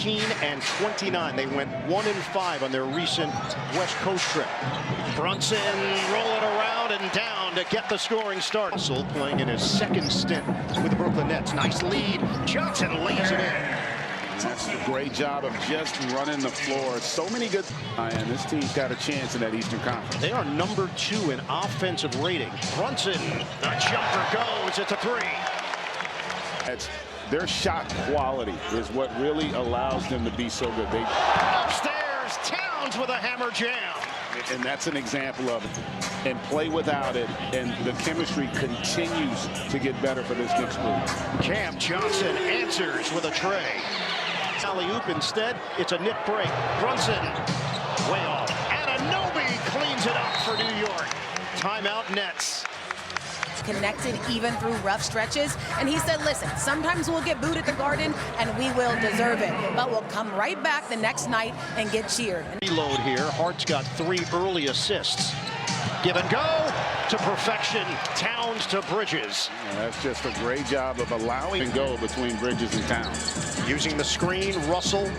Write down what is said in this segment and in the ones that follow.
19-29. They went 1-5 on their recent West Coast trip. Brunson roll it around and down to get the scoring start. Russell playing in his second stint with the Brooklyn Nets. Nice lead. Johnson lays it in. That's a great job of just running the floor. So many good. And this team's got a chance in that Eastern Conference. They are number 2 in offensive rating. Brunson, the jumper goes. It's a 3. That's their shot quality is what really allows them to be so good. They upstairs, Towns with a hammer jam. And that's an example of it. And play without it, and the chemistry continues to get better for this Knicks group. Cam Johnson answers with a tray. Alley-oop instead. It's a Knick break. Brunson way off. Anunoby cleans it up for New York. Timeout Nets. Connected even through rough stretches, and he said, listen, sometimes we'll get booed at the Garden and we will deserve it, but we'll come right back the next night and get cheered. Reload here. Hart's got 3 early assists. Give and go to perfection. Towns to Bridges. Yeah, that's just a great job of allowing and go between Bridges and Towns. Using the screen, Russell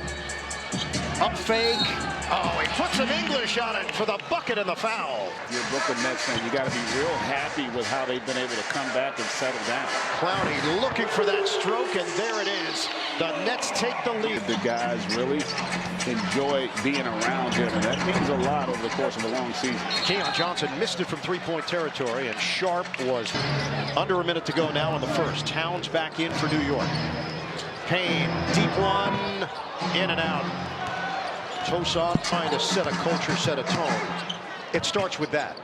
up fake. Oh, he puts some English on it for the bucket and the foul. You're a Brooklyn Nets fan. You got to be real happy with how they've been able to come back and settle down. Clowney looking for that stroke, and there it is. The Nets take the lead. The guys really enjoy being around him, and that means a lot over the course of a long season. Keon Johnson missed it from three-point territory, and Sharp was under a minute to go now in the first. Towns back in for New York. Payne, deep one, in and out. Tosa trying to set a culture, set a tone. It starts with that.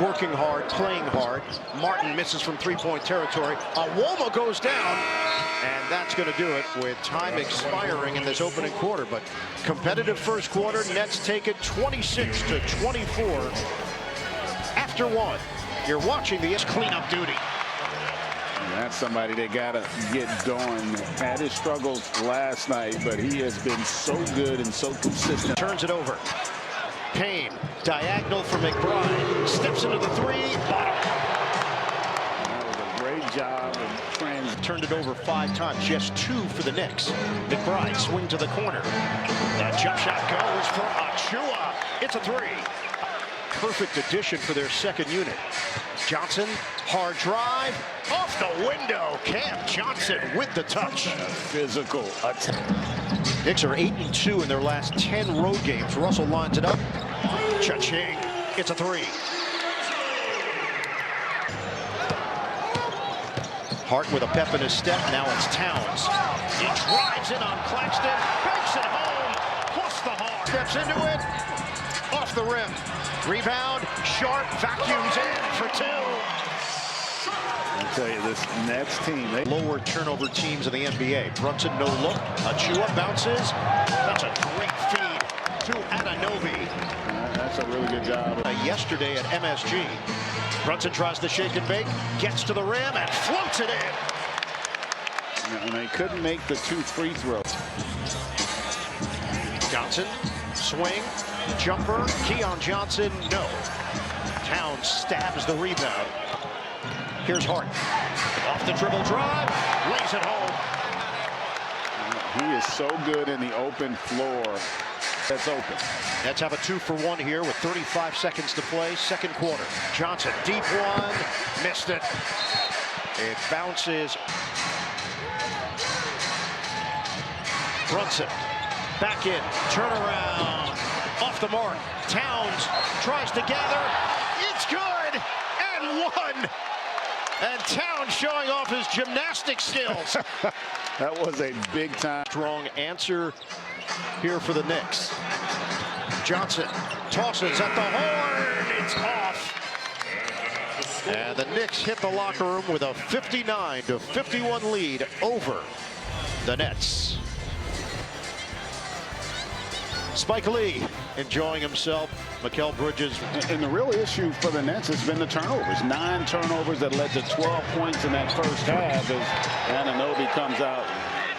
Working hard, playing hard. Martin misses from three-point territory. Awoma goes down, and that's going to do it with time expiring in this opening quarter. But competitive first quarter. Nets take it 26-24 after 1. You're watching the cleanup duty. That's somebody they gotta get going. Had his struggles last night, but he has been so good and so consistent. Turns it over. Payne, diagonal for McBride. Steps into the 3. Bottom. That was a great job of trans. Turned it over 5 times. Just 2 for the Knicks. McBride swing to the corner. That jump shot goes for Achua. It's a 3. Perfect addition for their second unit. Johnson, hard drive, off the window. Cam Johnson with the touch. Physical attack. Knicks are 8-2 in their last 10 road games. Russell lines it up. Cha-ching. It's a 3. Hart with a pep in his step. Now it's Towns. He drives in on Claxton. Banks it home. Plus the hard. Steps into it. Off the rim. Rebound. Sharp vacuums in for 2. I'll tell you, this Nets team, they lower turnover teams in the NBA. Brunson no look. Achua bounces. That's a great feed to Anunoby. That's a really good job. Yesterday at MSG. Brunson tries to shake and bake, gets to the rim and floats it in. And they couldn't make the 2 free throws. Johnson, swing, jumper. Keon Johnson, no. Towns stabs the rebound. Here's Hart. Off the dribble drive, lays it home. He is so good in the open floor. That's open. Nets have a 2-for-1 here with 35 seconds to play, second quarter. Johnson, deep one, missed it. It bounces. Brunson, back in, turnaround, off the mark. Towns tries to gather. It's good, and 1. And Towns showing off his gymnastic skills. That was a big time. Strong answer here for the Knicks. Johnson tosses at the horn. It's off. And the Knicks hit the locker room with a 59-51 lead over the Nets. Spike Lee enjoying himself. Mikal Bridges. And the real issue for the Nets has been the turnovers. 9 turnovers that led to 12 points in that first half as Anunoby comes out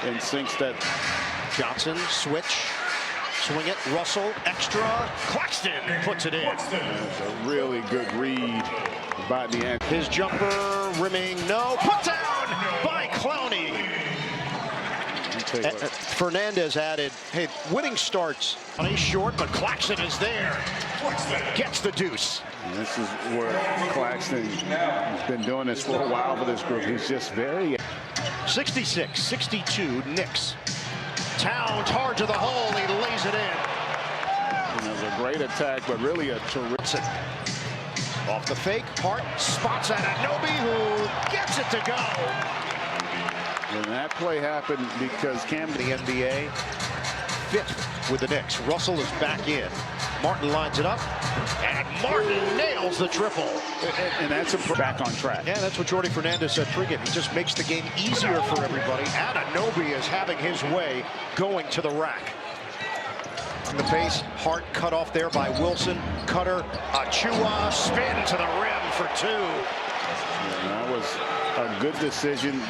and sinks that. Johnson, switch, swing it, Russell, extra, Claxton puts it in. It's a really good read by the end. His jumper rimming, no, put down by Clowney. tell you what. Fernandez added, hey, winning starts. He's short, but Claxton is there. Gets the deuce. And this is where Claxton has been doing this for a while for this group. He's just very... 66-62 Knicks. Towns hard to the hole. He lays it in. And it was a great attack, but really a terrific... Off the fake, Hart spots Anunoby, who gets it to go. And that play happened because Cam... The NBA, fifth with the Knicks. Russell is back in. Martin lines it up, and Martin nails the triple. And that's a back on track. Yeah, that's what Jordy Fernandez said pregame. He just makes the game easier for everybody. Anunoby is having his way going to the rack. In the base, Hart cut off there by Wilson. Cutter, Achua, spin to the rim for two. And that was a good decision.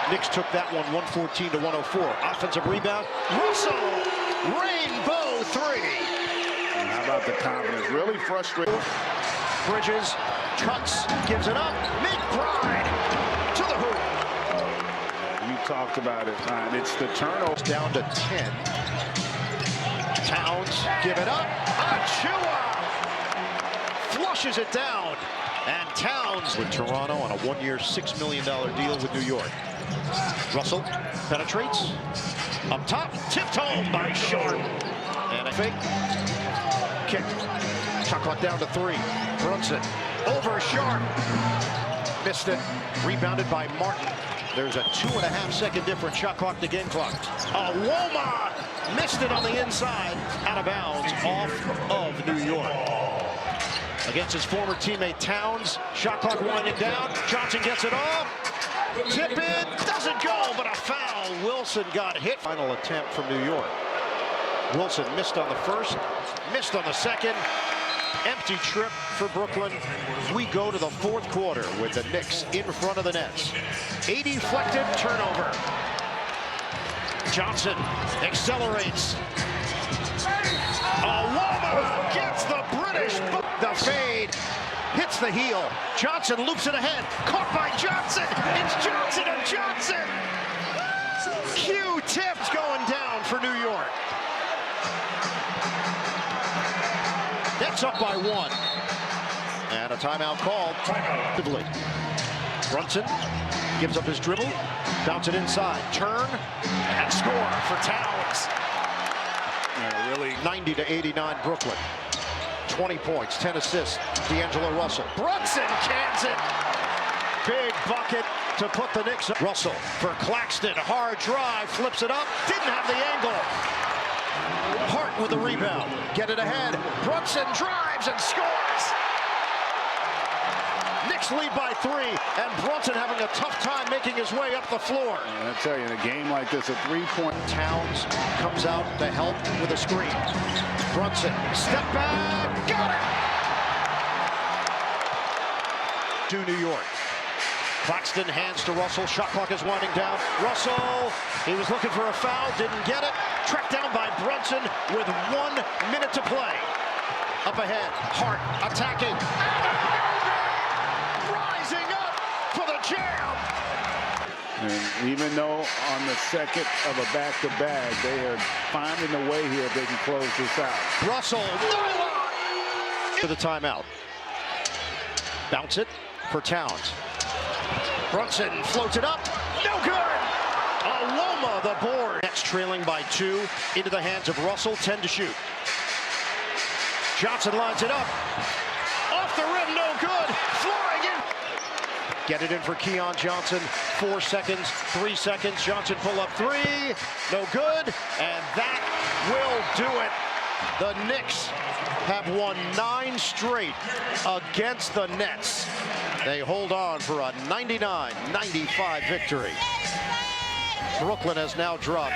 Knicks took that one 114 to 104. Offensive rebound. Russell, rainbow three. And how about the confidence? Really frustrating. Bridges cuts, gives it up. McBride to the hoop. You talked about it. It's the turnover. Down to 10. Towns, give it up. Achua flushes it down. And Towns with Toronto on a one-year, $6 million deal with New York. Russell penetrates. Up top, tipped home by Sharp. And a fake. Kick. Shot clock down to 3. Brunson over Sharp. Missed it. Rebounded by Martin. There's a 2.5-second difference. Shot clock to game clock. Woma missed it on the inside. Out of bounds off of New York. Against his former teammate Towns. Shot clock winding down. Johnson gets it off. Tip in. Doesn't go, but a foul. Wilson got hit. Final attempt from New York. Wilson missed on the first. Missed on the second. Empty trip for Brooklyn. We go to the fourth quarter with the Knicks in front of the Nets. A deflected turnover. Johnson accelerates. Woma gets the British. The fade hits the heel. Johnson loops it ahead. Caught by Johnson. It's Johnson and Johnson. Q-tips going down for New York. That's up by 1. And a timeout called. Brunson gives up his dribble. Bounce it inside. Turn and score for Towns. Really 90-89 Brooklyn. 20 points, 10 assists. D'Angelo Russell. Brunson cans it. Big bucket to put the Knicks up. Russell for Claxton. Hard drive. Flips it up. Didn't have the angle. Hart with the rebound. Get it ahead. Brunson drives and scores. Knicks lead by 3, and Brunson having a tough time making his way up the floor. And I tell you, in a game like this, a three-point. Towns comes out to help with a screen. Brunson, step back, got it! To New York. Claxton hands to Russell. Shot clock is winding down. Russell, he was looking for a foul, didn't get it. Tracked down by Brunson with 1 minute to play. Up ahead, Hart attacking. Rising up for the jam. And even though on the second of a back-to-back, they are finding a way here if they can close this out. Russell, to the timeout. Bounce it for Towns. Brunson floats it up. No good. Aloma the board. Nets trailing by 2 into the hands of Russell. 10 to shoot. Johnson lines it up. Off the rim, no good. Flying in. Get it in for Keon Johnson. 4 seconds, 3 seconds. Johnson pull up 3. No good. And that will do it. The Knicks have won 9 straight against the Nets. They hold on for a 99-95 victory. Brooklyn has now dropped